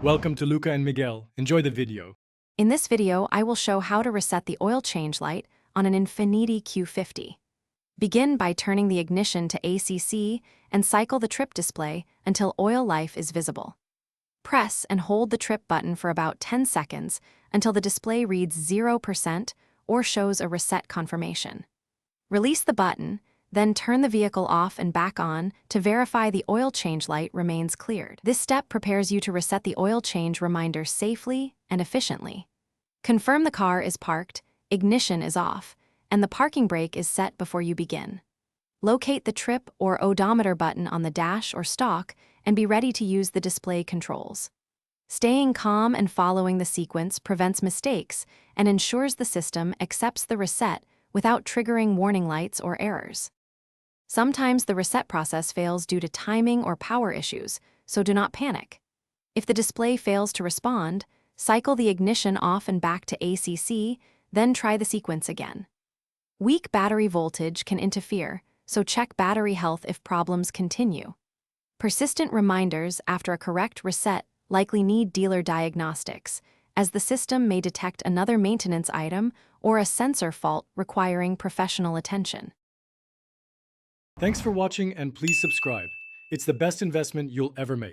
Welcome to Luca and Miguel. Enjoy the video. In this video, I will show how to reset the oil change light on an Infiniti Q50. Begin by turning the ignition to ACC and cycle the trip display until oil life is visible. Press and hold the trip button for about 10 seconds until the display reads 0% or shows a reset confirmation. Release the button, then turn the vehicle off and back on to verify the oil change light remains cleared. This step prepares you to reset the oil change reminder safely and efficiently. Confirm the car is parked, ignition is off, and the parking brake is set before you begin. Locate the trip or odometer button on the dash or stalk and be ready to use the display controls. Staying calm and following the sequence prevents mistakes and ensures the system accepts the reset without triggering warning lights or errors. Sometimes the reset process fails due to timing or power issues, so do not panic. If the display fails to respond, cycle the ignition off and back to ACC, then try the sequence again. Weak battery voltage can interfere, so check battery health if problems continue. Persistent reminders after a correct reset likely need dealer diagnostics, as the system may detect another maintenance item or a sensor fault requiring professional attention. Thanks for watching and please subscribe. It's the best investment you'll ever make.